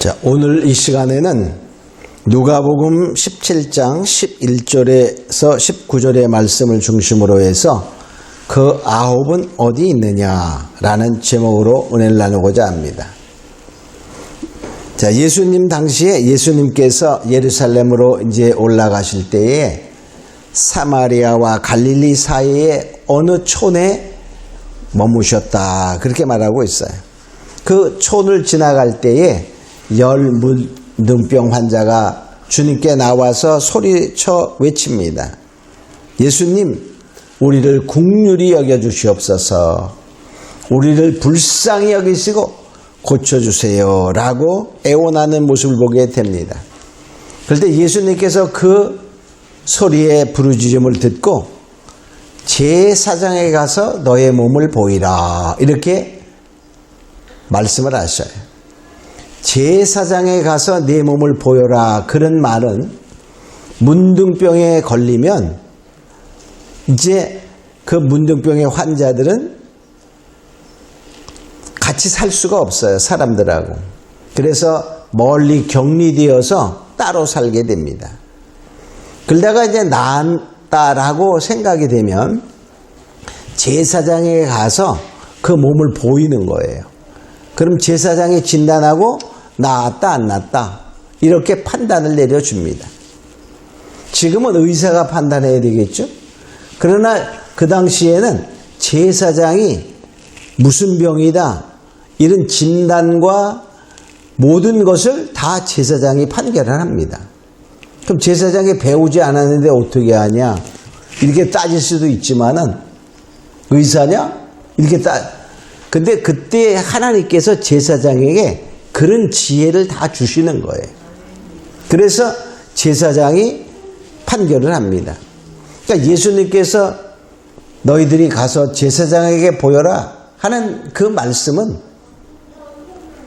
자, 오늘 이 시간에는 누가복음 17장 11절에서 19절의 말씀을 중심으로 해서 그 아홉은 어디 있느냐라는 제목으로 은혜를 나누고자 합니다. 자, 예수님 당시에 예수님께서 예루살렘으로 이제 올라가실 때에 사마리아와 갈릴리 사이에 어느 촌에 머무셨다, 그렇게 말하고 있어요. 그 촌을 지나갈 때에 열문둥병 환자가 주님께 나와서 소리쳐 외칩니다. 예수님, 우리를 긍휼히 여겨주시옵소서. 우리를 불쌍히 여기시고 고쳐주세요 라고 애원하는 모습을 보게 됩니다. 그런데 예수님께서 그 소리의 부르짖음을 듣고 제사장에 가서 너의 몸을 보이라, 이렇게 말씀을 하셔요. 제사장에 가서 내 몸을 보여라, 그런 말은 문둥병에 걸리면 이제 그 문둥병의 환자들은 같이 살 수가 없어요, 사람들하고. 그래서 멀리 격리되어서 따로 살게 됩니다. 그러다가 이제 나았다라고 생각이 되면 제사장에 가서 그 몸을 보이는 거예요. 그럼 제사장이 진단하고 나았다 안 나았다 이렇게 판단을 내려줍니다. 지금은 의사가 판단해야 되겠죠. 그러나 그 당시에는 제사장이 무슨 병이다 이런 진단과 모든 것을 다 제사장이 판결을 합니다. 그럼 제사장이 배우지 않았는데 어떻게 하냐, 이렇게 따질 수도 있지만은 의사냐 이렇게 근데 그때 하나님께서 제사장에게 그런 지혜를 다 주시는 거예요. 그래서 제사장이 판결을 합니다. 그러니까 예수님께서 너희들이 가서 제사장에게 보여라 하는 그 말씀은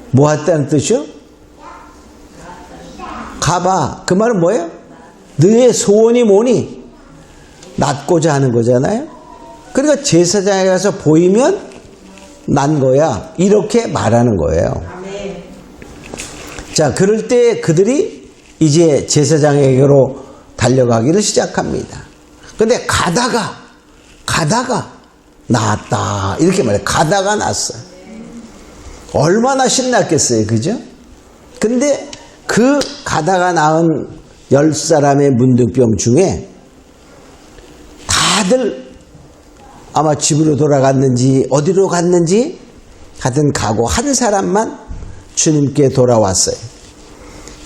뭐 했다는 뜻이요? 가봐. 그 말은 뭐예요? 너의 소원이 뭐니? 낫고자 하는 거잖아요. 그러니까 제사장에 가서 보이면 난 거야, 이렇게 말하는 거예요. 자, 그럴 때 그들이 이제 제사장에게로 달려가기를 시작합니다. 근데 가다가 나았다, 이렇게 말해요. 가다가 났어요. 얼마나 신났겠어요, 그죠? 근데 그 가다가 나은 10사람의 문둥병 중에 다들 아마 집으로 돌아갔는지 어디로 갔는지 하여튼 가고 한 사람만 주님께 돌아왔어요.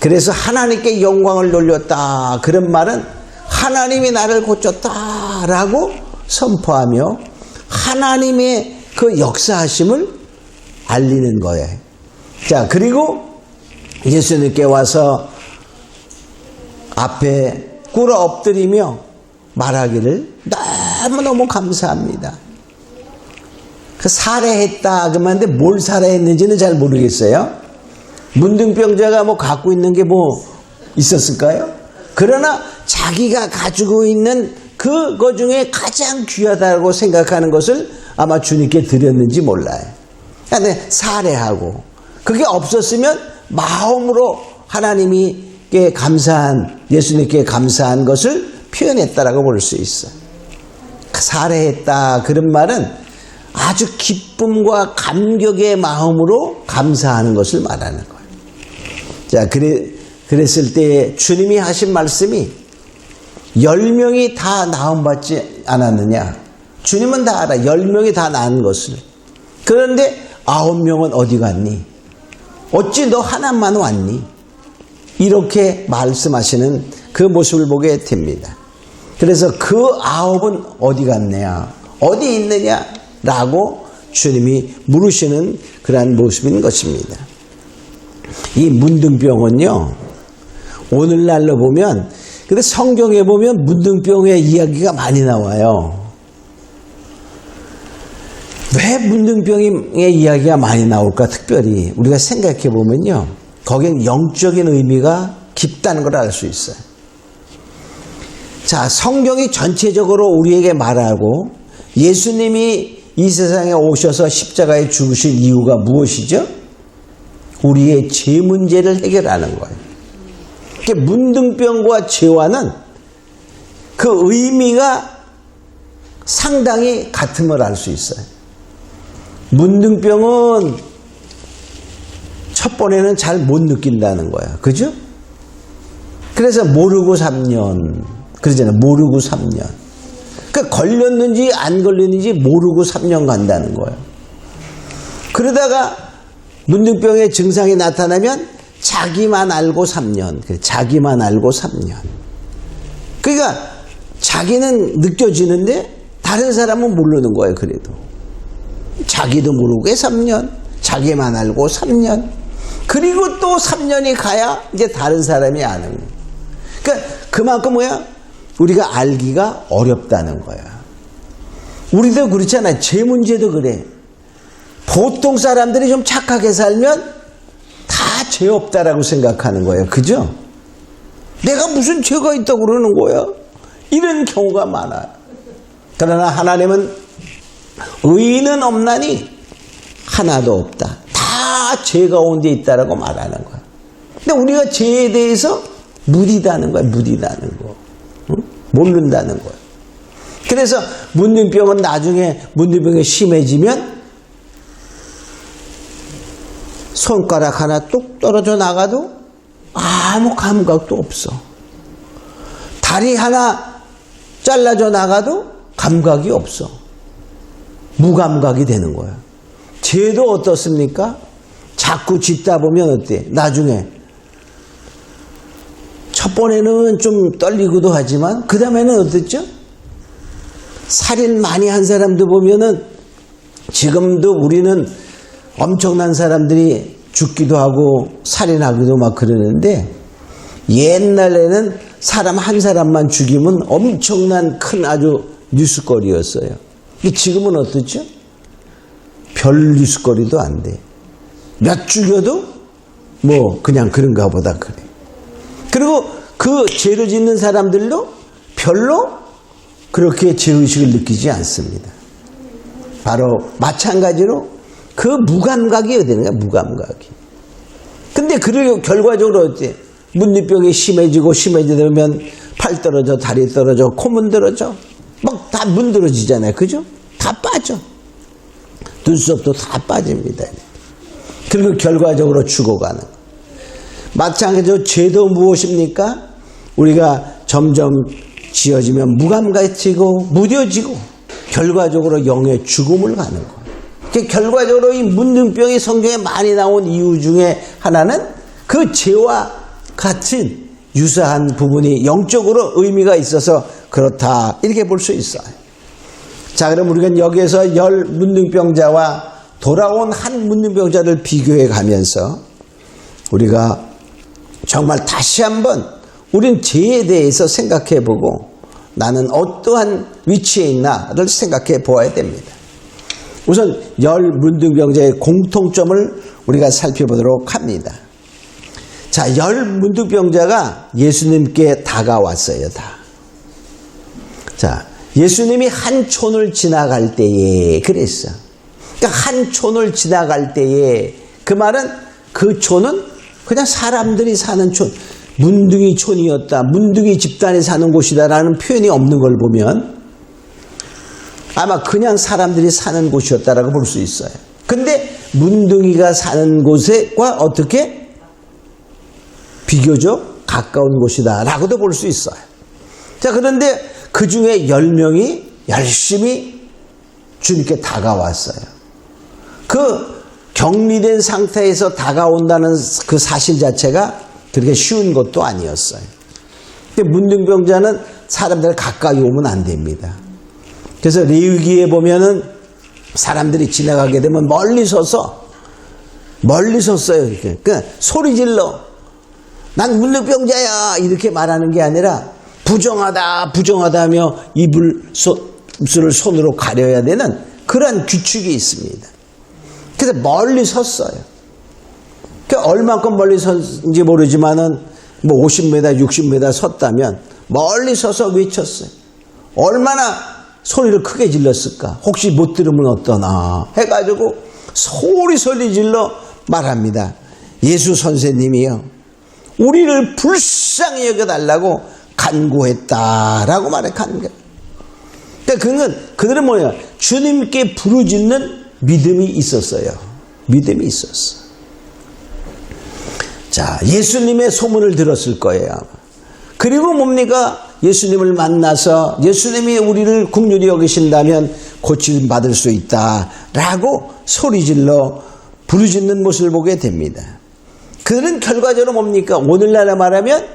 그래서 하나님께 영광을 돌렸다, 그런 말은 하나님이 나를 고쳤다라고 선포하며 하나님의 그 역사하심을 알리는 거예요. 자, 그리고 예수님께 와서 앞에 꿇어 엎드리며 말하기를 너무너무 감사합니다. 그 살해했다 그러는데 뭘 살해했는지는 잘 모르겠어요. 문둥병자가 뭐 갖고 있는 게 뭐 있었을까요? 그러나 자기가 가지고 있는 그거 중에 가장 귀하다고 생각하는 것을 아마 주님께 드렸는지 몰라요. 그런데 살해하고 그게 없었으면 마음으로 하나님께 감사한, 예수님께 감사한 것을 표현했다라고 볼 수 있어요. 살해했다 그런 말은 아주 기쁨과 감격의 마음으로 감사하는 것을 말하는 거예요. 자, 그랬을 때 주님이 하신 말씀이 10명이 다 나음받지 않았느냐. 주님은 다 알아, 10명이 다 나은 것을. 그런데 9명은 어디 갔니? 어찌 너 하나만 왔니? 이렇게 말씀하시는 그 모습을 보게 됩니다. 그래서 그 9은 어디 갔느냐, 어디 있느냐 라고 주님이 물으시는 그러한 모습인 것입니다. 이 문둥병은요, 오늘날로 보면, 근데 성경에 보면 문둥병의 이야기가 많이 나와요. 왜 문둥병의 이야기가 많이 나올까? 특별히 우리가 생각해 보면요, 거기엔 영적인 의미가 깊다는 걸 알 수 있어요. 자, 성경이 전체적으로 우리에게 말하고 예수님이 이 세상에 오셔서 십자가에 죽으신 이유가 무엇이죠? 우리의 죄 문제를 해결하는 거예요. 문둥병과 죄와는 그 의미가 상당히 같음을 알 수 있어요. 문둥병은 첫 번에는 잘 못 느낀다는 거야. 그죠? 그래서 모르고 3년. 그러잖아요. 모르고 3년. 그러니까 걸렸는지 안 걸렸는지 모르고 3년 간다는 거예요. 그러다가 문둥병의 증상이 나타나면 자기만 알고 3년. 자기만 알고 3년. 그러니까 자기는 느껴지는데 다른 사람은 모르는 거예요. 그래도. 자기도 모르게 3년. 자기만 알고 3년. 그리고 또 3년이 가야 이제 다른 사람이 아는 거예요. 그러니까 그만큼 뭐야? 우리가 알기가 어렵다는 거야. 우리도 그렇잖아요. 죄 문제도 그래. 보통 사람들이 좀 착하게 살면 다 죄 없다라고 생각하는 거예요. 그죠? 내가 무슨 죄가 있다고 그러는 거야? 이런 경우가 많아요. 그러나 하나님은 의인은 없나니 하나도 없다. 다 죄 가운데 있다라고 말하는 거야. 근데 우리가 죄에 대해서 무디다는 거야. 무디다는 거. 응? 모른다는 거야. 그래서 문둥병은 나중에 문둥병이 심해지면 손가락 하나 뚝 떨어져 나가도 아무 감각도 없어. 다리 하나 잘라져 나가도 감각이 없어. 무감각이 되는 거야. 죄도 어떻습니까? 자꾸 짓다 보면 어때? 나중에 첫 번에는 좀 떨리기도 하지만 그 다음에는 어땠죠? 살인 많이 한 사람도 보면은 지금도 우리는 엄청난 사람들이 죽기도 하고 살인하기도 막 그러는데 옛날에는 사람 한 사람만 죽이면 엄청난 큰 아주 뉴스거리였어요. 지금은 어떻죠? 별 뉴스거리도 안 돼. 몇 죽여도 뭐 그냥 그런가 보다 그래. 그리고 그 죄를 짓는 사람들도 별로 그렇게 죄의식을 느끼지 않습니다. 바로 마찬가지로 그 무감각이 어디는 거야? 무감각이. 근데 그리고 결과적으로 어때? 문둥병이 심해지고 심해지면 팔 떨어져, 다리 떨어져, 코 문드러져. 막 다 문드러지잖아요. 그죠? 다 빠져. 눈썹도 다 빠집니다. 그리고 결과적으로 죽어가는. 마찬가지로 죄도 무엇입니까? 우리가 점점 지어지면 무감각해지고 무뎌지고 결과적으로 영의 죽음을 가는 거예요. 결과적으로 이 문둥병이 성경에 많이 나온 이유 중에 하나는 그 죄와 같은 유사한 부분이 영적으로 의미가 있어서 그렇다 이렇게 볼 수 있어요. 자, 그럼 우리가 여기에서 10 문둥병자와 돌아온 한 문둥병자를 비교해 가면서 우리가 정말 다시 한번 우린 죄에 대해서 생각해 보고 나는 어떠한 위치에 있나를 생각해 보아야 됩니다. 우선 10 문둥병자의 공통점을 우리가 살펴보도록 합니다. 자, 10 문둥병자가 예수님께 다가왔어요. 다. 자, 예수님이 한 촌을 지나갈 때에 그랬어. 그러니까 한 촌을 지나갈 때에 그 말은 그 촌은 그냥 사람들이 사는 촌, 문둥이 촌이었다, 문둥이 집단이 사는 곳이다라는 표현이 없는 걸 보면 아마 그냥 사람들이 사는 곳이었다라고 볼 수 있어요. 근데 문둥이가 사는 곳과 어떻게 비교적 가까운 곳이다라고도 볼 수 있어요. 자, 그런데 그 중에 10명이 열심히 주님께 다가왔어요. 그 격리된 상태에서 다가온다는 그 사실 자체가 그렇게 쉬운 것도 아니었어요. 근데 문둥병자는 사람들 가까이 오면 안 됩니다. 그래서 레위기에 보면은 사람들이 지나가게 되면 멀리 섰어요. 이렇게. 그러니까 소리 질러. 난 문둥병자야. 이렇게 말하는 게 아니라 부정하다 하며 입술을 손으로 가려야 되는 그런 규칙이 있습니다. 그래서 멀리 섰어요. 그러니까 얼마큼 멀리 섰는지 모르지만은 뭐 50m, 60m 섰다면 멀리 서서 외쳤어요. 얼마나 소리를 크게 질렀을까? 혹시 못 들으면 어떠나 해가지고 소리 질러 말합니다. 예수 선생님이요, 우리를 불쌍히 여겨달라고 간구했다라고 말해. 간구. 그러니까 그들은 뭐냐? 주님께 부르짖는 믿음이 있었어요. 믿음이 있었어. 자, 예수님의 소문을 들었을 거예요. 그리고 뭡니까? 예수님을 만나서 예수님이 우리를 긍휼히 여기신다면 고침받을 수 있다라고 소리질러 부르짖는 모습을 보게 됩니다. 그들은 결과적으로 뭡니까? 오늘날에 말하면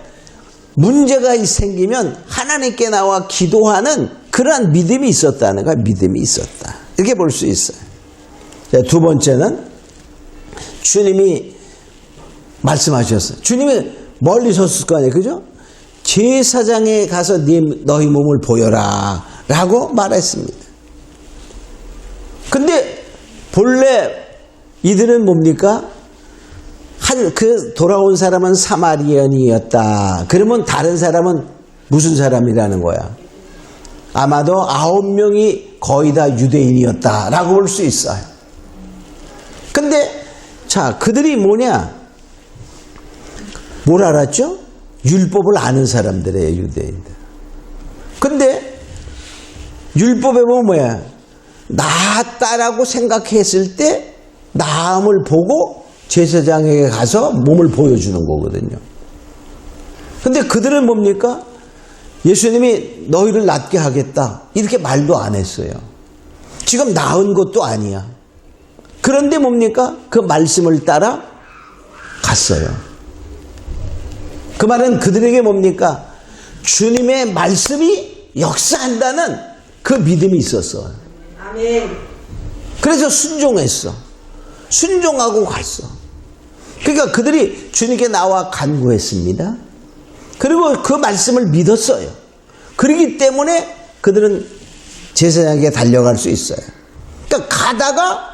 문제가 생기면 하나님께 나와 기도하는 그러한 믿음이 있었다는 거야. 믿음이 있었다. 이렇게 볼 수 있어요. 자, 두 번째는 주님이 말씀하셨어요. 주님이 멀리 섰을 거 아니에요. 그죠? 제사장에 가서 너희 몸을 보여라 라고 말했습니다. 근데 본래 이들은 뭡니까? 그 돌아온 사람은 사마리안이었다. 그러면 다른 사람은 무슨 사람이라는 거야? 아마도 9명이 거의 다 유대인이었다라고 볼 수 있어요. 근데 자, 그들이 뭐냐? 뭘 알았죠? 율법을 아는 사람들이에요, 유대인들. 근데 율법에 보면 뭐야? 나았다라고 생각했을 때 나음을 보고 제사장에게 가서 몸을 보여주는 거거든요. 근데 그들은 뭡니까? 예수님이 너희를 낫게 하겠다 이렇게 말도 안 했어요. 지금 나은 것도 아니야. 그런데 뭡니까? 그 말씀을 따라 갔어요. 그 말은 그들에게 뭡니까? 주님의 말씀이 역사한다는 그 믿음이 있었어. 아멘. 그래서 순종했어. 순종하고 갔어. 그러니까 그들이 주님께 나와 간구했습니다. 그리고 그 말씀을 믿었어요. 그렇기 때문에 그들은 제사장에게 달려갈 수 있어요. 그러니까 가다가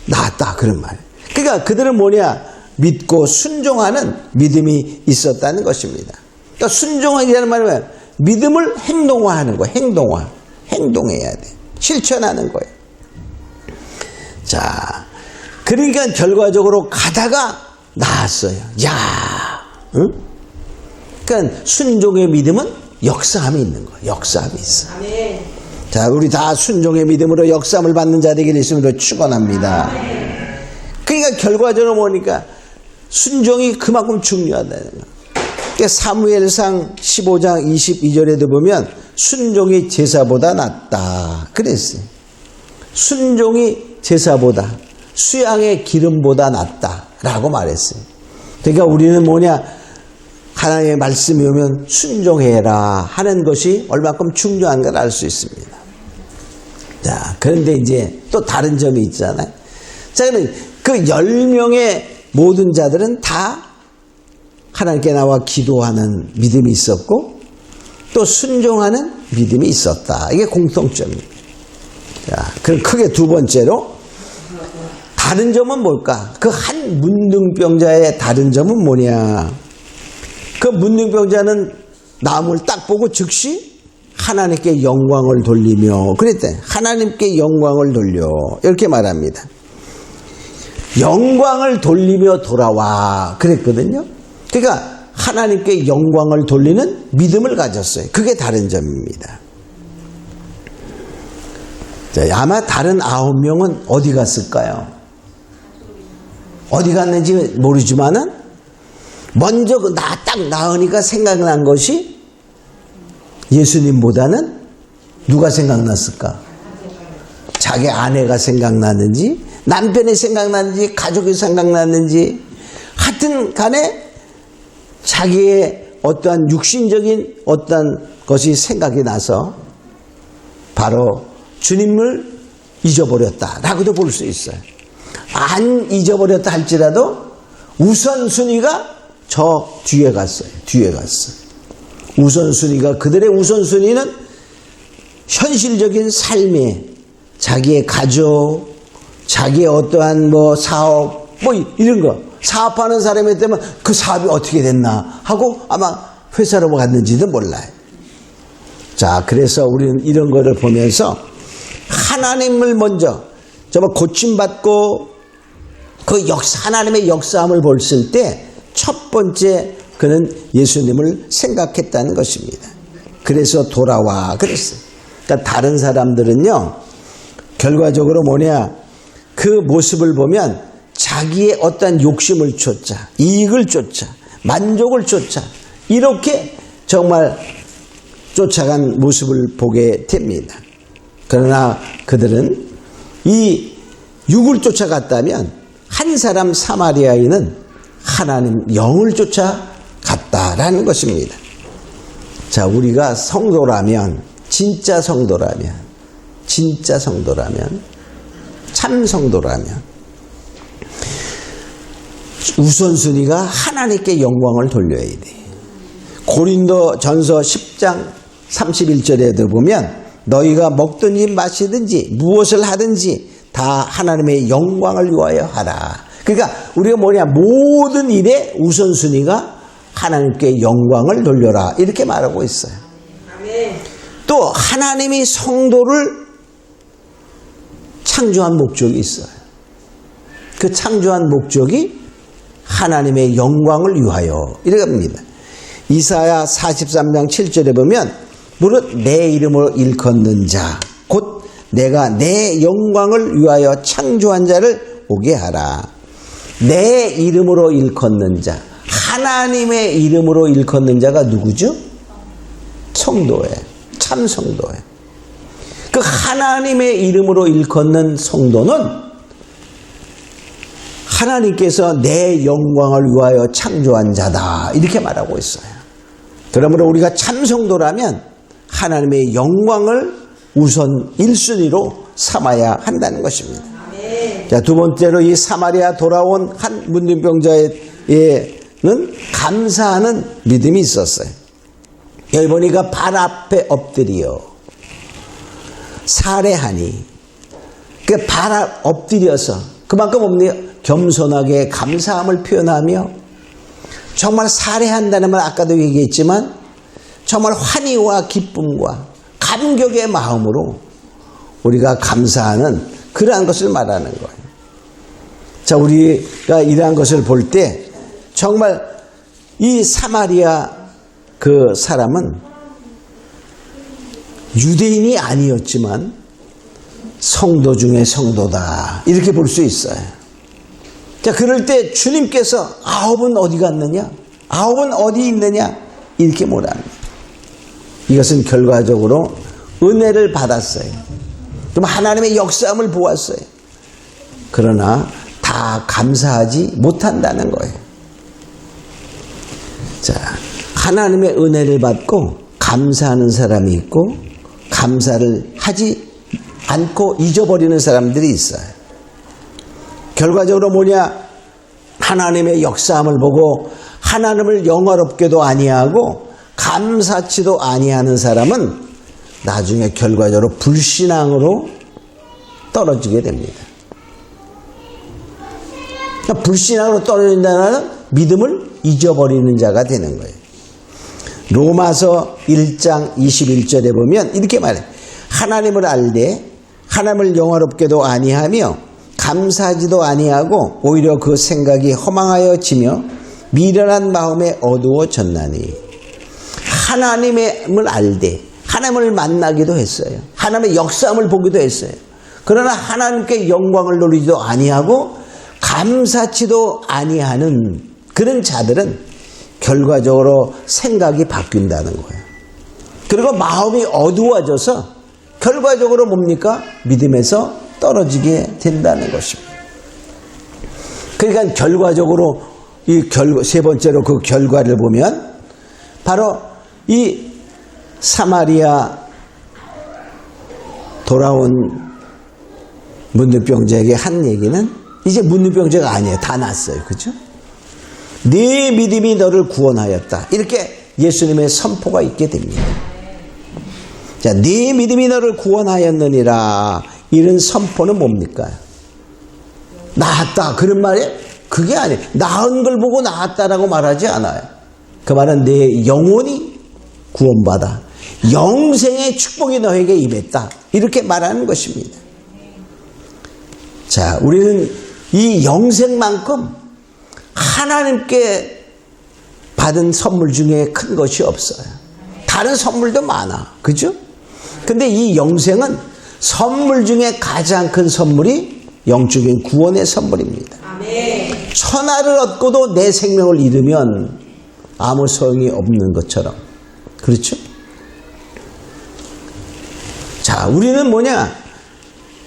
나았다 그런 말. 그러니까 그들은 뭐냐? 믿고 순종하는 믿음이 있었다는 것입니다. 그러니까 순종이라는 말은 믿음을 행동화하는 거예요. 행동해야 돼. 실천하는 거예요. 자, 그러니까 결과적으로 가다가 나았어요. 야, 응? 그러니까 순종의 믿음은 역사함이 있는 거예요. 역사함이 있어. 아멘. 자, 우리 다 순종의 믿음으로 역사함을 받는 자 되기를 예수님으로 축원합니다. 그러니까 결과적으로 보니까 순종이 그만큼 중요하다는 거예요. 그러니까 사무엘상 15장 22절에도 보면 순종이 제사보다 낫다 그랬어요. 순종이 제사보다, 수양의 기름보다 낫다라고 말했어요. 그러니까 우리는 뭐냐? 하나님의 말씀이 오면 순종해라 하는 것이 얼마큼 중요한 걸 알 수 있습니다. 자, 그런데 이제 또 다른 점이 있잖아요. 자, 그러면 그 10명의 모든 자들은 다 하나님께 나와 기도하는 믿음이 있었고 또 순종하는 믿음이 있었다. 이게 공통점입니다. 자, 그럼 크게 두 번째로 다른 점은 뭘까? 그 한 문둥병자의 다른 점은 뭐냐? 그 문둥병자는 나무를 딱 보고 즉시 하나님께 영광을 돌리며 그랬대. 하나님께 영광을 돌려 이렇게 말합니다. 영광을 돌리며 돌아와 그랬거든요. 그러니까 하나님께 영광을 돌리는 믿음을 가졌어요. 그게 다른 점입니다. 자, 아마 다른 9명은 어디 갔을까요? 어디 갔는지 모르지만은 먼저 딱 나으니까 생각난 것이 예수님보다는 누가 생각났을까? 자기 아내가 생각났는지 남편이 생각났는지 가족이 생각났는지 하여튼 간에 자기의 어떠한 육신적인 어떠한 것이 생각이 나서 바로 주님을 잊어버렸다라고도 볼 수 있어요. 안 잊어버렸다 할지라도 우선순위가 저 뒤에 갔어요. 뒤에 갔어. 우선순위가 그들의 우선순위는 현실적인 삶에 자기의 가족, 자기의 어떠한 뭐 사업, 뭐 이런 거 사업하는 사람이 되면 그 사업이 어떻게 됐나 하고 아마 회사로 갔는지도 몰라요. 자, 그래서 우리는 이런 거를 보면서 하나님을 먼저 정말 고침받고 그 하나님의 역사함을 봤을 때 첫 번째 그는 예수님을 생각했다는 것입니다. 그래서 돌아와 그랬어요. 그러니까 다른 사람들은요, 결과적으로 뭐냐, 그 모습을 보면 자기의 어떤 욕심을 쫓아, 이익을 쫓아, 만족을 쫓아, 이렇게 정말 쫓아간 모습을 보게 됩니다. 그러나 그들은 이 육을 쫓아갔다면 한 사람 사마리아인은 하나님 영을 쫓아갔다라는 것입니다. 자, 우리가 성도라면, 진짜 성도라면, 참 성도라면 우선순위가 하나님께 영광을 돌려야 돼. 고린도 전서 10장 31절에도 보면 너희가 먹든지 마시든지 무엇을 하든지 다 하나님의 영광을 위하여 하라. 그러니까 우리가 뭐냐, 모든 일에 우선순위가 하나님께 영광을 돌려라, 이렇게 말하고 있어요. 또 하나님이 성도를 창조한 목적이 있어요. 그 창조한 목적이 하나님의 영광을 위하여, 이렇게 합니다. 이사야 43장 7절에 보면 무릇 내 이름으로 일컫는 자 곧 내가 내 영광을 위하여 창조한 자를 오게 하라. 내 이름으로 일컫는 자, 하나님의 이름으로 일컫는 자가 누구죠? 성도예요. 참 성도예요. 그 하나님의 이름으로 일컫는 성도는 하나님께서 내 영광을 위하여 창조한 자다, 이렇게 말하고 있어요. 그러므로 우리가 참 성도라면 하나님의 영광을 우선 1순위로 삼아야 한다는 것입니다. 자, 두 번째로 이 사마리아 돌아온 한 문둥병자에는 감사하는 믿음이 있었어요. 여기 보니까 발 앞에 엎드려 살해하니, 그 발 앞 엎드려서 그만큼 겸손하게 감사함을 표현하며, 정말 살해한다는 말 아까도 얘기했지만 정말 환희와 기쁨과 감격의 마음으로 우리가 감사하는 그러한 것을 말하는 거예요. 자, 우리가 이러한 것을 볼 때 정말 이 사마리아 그 사람은 유대인이 아니었지만 성도 중에 성도다, 이렇게 볼 수 있어요. 자, 그럴 때 주님께서 아홉은 어디 갔느냐, 아홉은 어디 있느냐, 이렇게 말합니다. 이것은 결과적으로 은혜를 받았어요. 좀 하나님의 역사함을 보았어요. 그러나 다 감사하지 못한다는 거예요. 자, 하나님의 은혜를 받고 감사하는 사람이 있고 감사를 하지 않고 잊어버리는 사람들이 있어요. 결과적으로 뭐냐, 하나님의 역사함을 보고 하나님을 영화롭게도 아니하고 감사치도 아니하는 사람은 나중에 결과적으로 불신앙으로 떨어지게 됩니다. 그러니까 불신앙으로 떨어진다는 믿음을 잊어버리는 자가 되는 거예요. 로마서 1장 21절에 보면 이렇게 말해요. 하나님을 알되 하나님을 영화롭게도 아니하며 감사하지도 아니하고 오히려 그 생각이 허망하여지며 미련한 마음에 어두워졌나니. 하나님을 알되 하나님을 만나기도 했어요. 하나님의 역사함을 보기도 했어요. 그러나 하나님께 영광을 돌리지도 아니하고 감사치도 아니하는 그런 자들은 결과적으로 생각이 바뀐다는 거예요. 그리고 마음이 어두워져서 결과적으로 뭡니까? 믿음에서 떨어지게 된다는 것입니다. 그러니까 결과적으로 세 번째로 그 결과를 보면 바로 이 사마리아 돌아온 문둥병자에게 한 얘기는 이제 문둥병자가 아니에요. 다 났어요. 그렇죠? 네 믿음이 너를 구원하였다. 이렇게 예수님의 선포가 있게 됩니다. 자, 네 믿음이 너를 구원하였느니라. 이런 선포는 뭡니까? 나았다. 그런 말이 그게 아니에요. 나은 걸 보고 나았다라고 말하지 않아요. 그 말은 내 영혼이 구원받아 영생의 축복이 너에게 임했다. 이렇게 말하는 것입니다. 자, 우리는 이 영생만큼 하나님께 받은 선물 중에 큰 것이 없어요. 다른 선물도 많아. 그죠? 근데 이 영생은 선물 중에 가장 큰 선물이 영적인 구원의 선물입니다. 아멘. 천하를 얻고도 내 생명을 잃으면 아무 소용이 없는 것처럼. 그렇죠? 자, 우리는 뭐냐?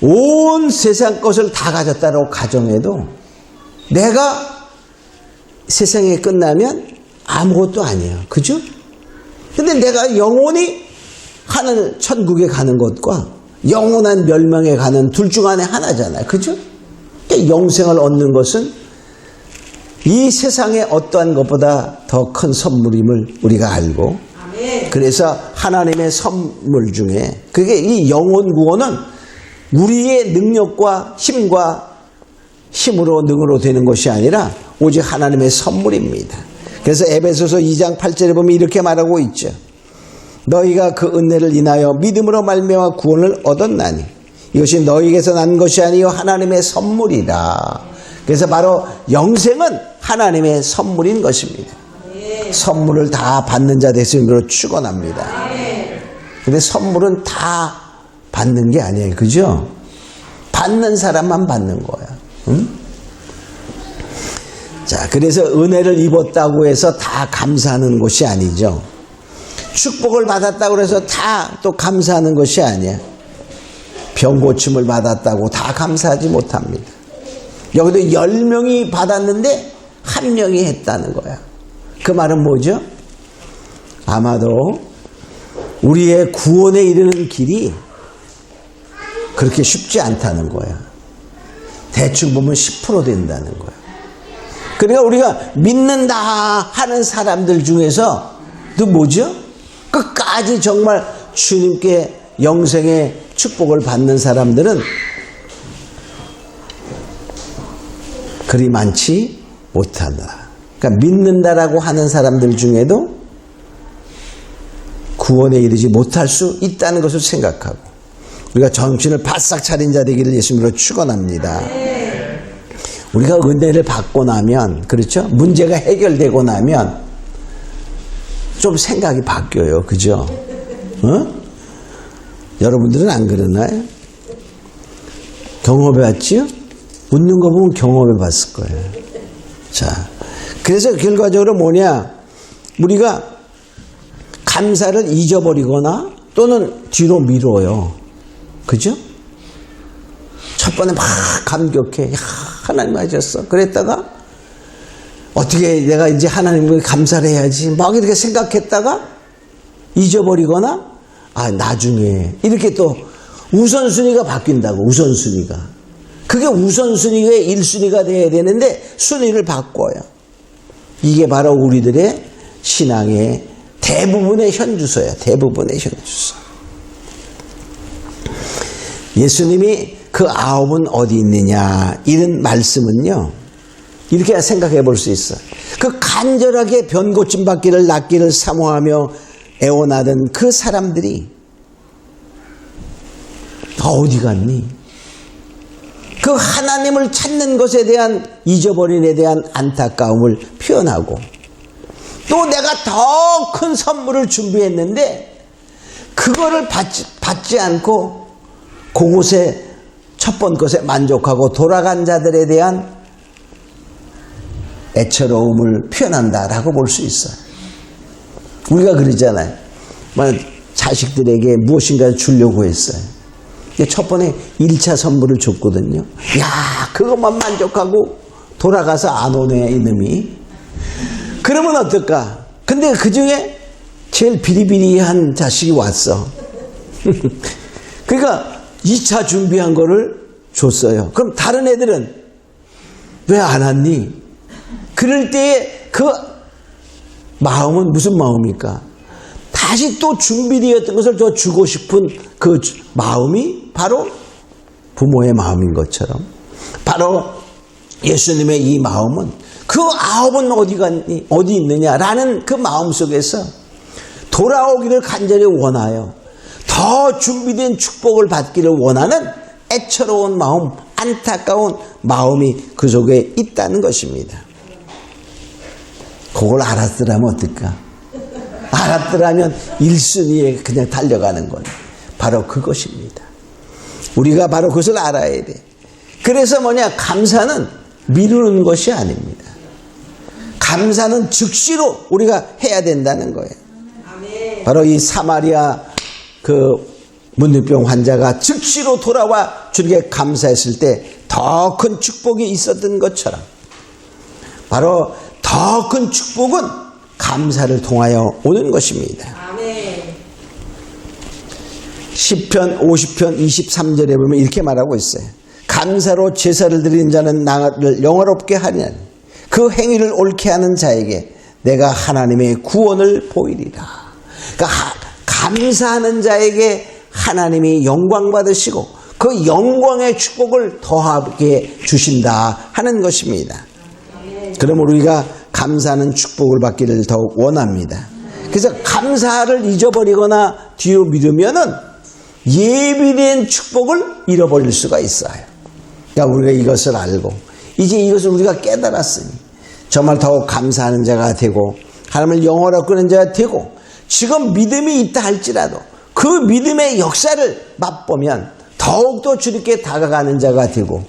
온 세상 것을 다 가졌다고 가정해도 내가 세상에 끝나면 아무것도 아니에요. 그죠? 근데 내가 영원히 하늘 천국에 가는 것과 영원한 멸망에 가는 둘 중 안에 하나잖아요. 그죠? 그러니까 영생을 얻는 것은 이 세상의 어떠한 것보다 더 큰 선물임을 우리가 알고, 그래서 하나님의 선물 중에 그게 이 영혼 구원은 우리의 능력과 힘으로 능으로 되는 것이 아니라 오직 하나님의 선물입니다. 그래서 에베소서 2장 8절에 보면 이렇게 말하고 있죠. 너희가 그 은혜를 인하여 믿음으로 말미암아 구원을 얻었나니 이것이 너희에게서 난 것이 아니요 하나님의 선물이라. 그래서 바로 영생은 하나님의 선물인 것입니다. 선물을 다 받는 자 되시므로 축원합니다. 근데 선물은 다 받는 게 아니에요. 그죠? 받는 사람만 받는 거야. 응? 자, 그래서 은혜를 입었다고 해서 다 감사하는 것이 아니죠. 축복을 받았다고 해서 다 또 감사하는 것이 아니야. 병 고침을 받았다고 다 감사하지 못합니다. 여기도 10명이 받았는데 1명이 했다는 거야. 그 말은 뭐죠? 아마도 우리의 구원에 이르는 길이 그렇게 쉽지 않다는 거야. 대충 보면 10% 된다는 거야. 그러니까 우리가 믿는다 하는 사람들 중에서도 뭐죠? 끝까지 정말 주님께 영생의 축복을 받는 사람들은 그리 많지 못한다. 그러니까 믿는다라고 하는 사람들 중에도 구원에 이르지 못할 수 있다는 것을 생각하고 우리가 정신을 바싹 차린 자 되기를 예수님으로 축원합니다. 우리가 은혜를 받고 나면, 그렇죠? 문제가 해결되고 나면 좀 생각이 바뀌어요. 그죠? 여러분들은 안 그러나요? 경험해봤지요? 웃는 거 보면 경험해봤을 거예요. 자, 그래서 결과적으로 뭐냐? 우리가 감사를 잊어버리거나 또는 뒤로 미뤄요. 그죠? 첫 번에 막 감격해. 야, 하나님 하셨어. 그랬다가 어떻게 내가 이제 하나님께 감사를 해야지 막 이렇게 생각했다가 잊어버리거나 나중에 이렇게 또 우선순위가 바뀐다고. 우선순위가. 그게 우선순위가 1순위가 돼야 되는데 순위를 바꿔요. 이게 바로 우리들의 신앙의 대부분의 현주소예요. 대부분의 현주소. 예수님이 그 9은 어디 있느냐 이런 말씀은요, 이렇게 생각해 볼 수 있어요. 그 간절하게 변고침 받기를 낫기를 사모하며 애원하던 그 사람들이 어디 갔니? 그 하나님을 찾는 것에 대한 잊어버림에 대한 안타까움을 표현하고, 또 내가 더 큰 선물을 준비했는데 그거를 받지 않고 그곳에 첫 번 것에 만족하고 돌아간 자들에 대한 애처로움을 표현한다라고 볼 수 있어요. 우리가 그러잖아요. 자식들에게 무엇인가 주려고 했어요. 첫 번에 1차 선물을 줬거든요. 야, 그것만 만족하고 돌아가서 안 오네 이놈이. 그러면 어떨까? 근데 그 중에 제일 비리비리한 자식이 왔어. 그러니까 2차 준비한 거를 줬어요. 그럼 다른 애들은 왜 안 왔니? 그럴 때의 그 마음은 무슨 마음입니까? 다시 또 준비되었던 것을 더 주고 싶은 그 마음이 바로 부모의 마음인 것처럼, 바로 예수님의 이 마음은 그 9은 어디 갔니? 어디 있느냐라는 그 마음 속에서 돌아오기를 간절히 원하여 더 준비된 축복을 받기를 원하는 애처로운 마음, 안타까운 마음이 그 속에 있다는 것입니다. 그걸 알았더라면 어떨까? 알았더라면 1순위에 그냥 달려가는 건 바로 그것입니다. 우리가 바로 그것을 알아야 돼. 그래서 뭐냐? 감사는 미루는 것이 아닙니다. 감사는 즉시로 우리가 해야 된다는 거예요. 바로 이 사마리아 그 문둥병 환자가 즉시로 돌아와 주님께 감사했을 때 더 큰 축복이 있었던 것처럼 바로 더 큰 축복은 감사를 통하여 오는 것입니다. 시편 50편 23절에 보면 이렇게 말하고 있어요. 감사로 제사를 드리는 자는 나를 영화롭게 하리니 그 행위를 옳게 하는 자에게 내가 하나님의 구원을 보이리라. 그러니까 감사하는 자에게 하나님이 영광 받으시고 그 영광의 축복을 더하게 주신다 하는 것입니다. 그러므로 우리가 감사하는 축복을 받기를 더욱 원합니다. 그래서 감사를 잊어버리거나 뒤로 미루면은 예비된 축복을 잃어버릴 수가 있어요. 그러니까 우리가 이것을 알고 이제 이것을 우리가 깨달았으니 정말 더욱 감사하는 자가 되고 하나님을 영원하고 끄는 자가 되고 지금 믿음이 있다 할지라도 그 믿음의 역사를 맛보면 더욱더 주님께 다가가는 자가 되고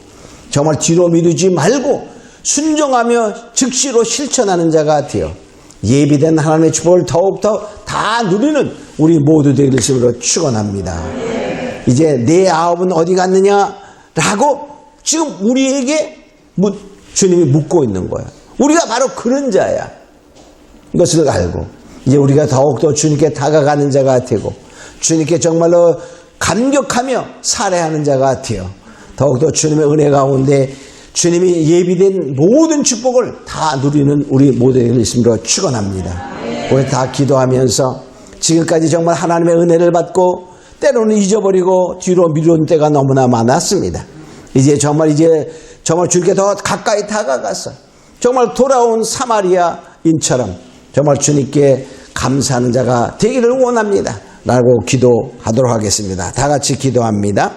정말 뒤로 미루지 말고 순종하며 즉시로 실천하는 자가 되어 예비된 하나님의 축복을 더욱더 다 누리는 우리 모두 되기를 주님으로 축원합니다. 이제 내 아홉은 어디 갔느냐라고 지금 우리에게 주님이 묻고 있는 거야. 우리가 바로 그런 자야. 이것을 알고 이제 우리가 더욱더 주님께 다가가는 자가 되고 주님께 정말로 감격하며 살아가는 자가 되어 더욱더 주님의 은혜 가운데 주님이 예비된 모든 축복을 다 누리는 우리 모두를 있음으로 축원합니다. 우리 다 기도하면서 지금까지 정말 하나님의 은혜를 받고 때로는 잊어버리고 뒤로 미룬 때가 너무나 많았습니다. 이제 정말 주님께 더 가까이 다가가서 정말 돌아온 사마리아인처럼 정말 주님께 감사하는 자가 되기를 원합니다. 라고 기도하도록 하겠습니다. 다 같이 기도합니다.